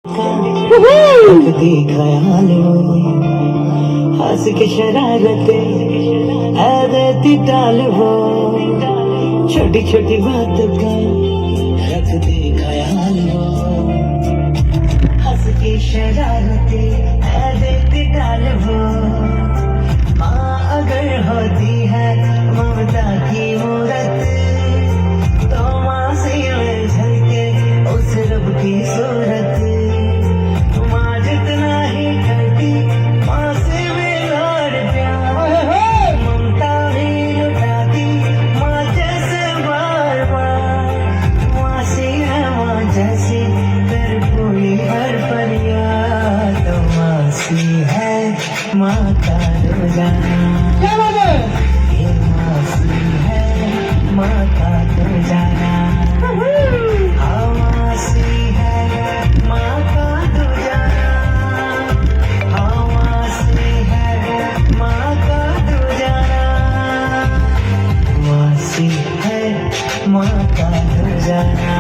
रखती ख्याल वो हंस के शरारते ऐ देती टाल वो छोटी छोटी बात का रखती ख्याल वो हंस के शरारते ऐ देती टाल वो माँ अगर होती है ममता की मूरत तो माँ से में झलके उस रब की सूरत माँ जितना ही करती माँ से बेकार प्यार ममता भी लुटाती माँ जैसे बार बार माँ से है माँ जैसे कर कोई हर फरियाद तो माँ सी है माँ का रोजाना ये माँ सी है माँ का रोजाना माँ का जाना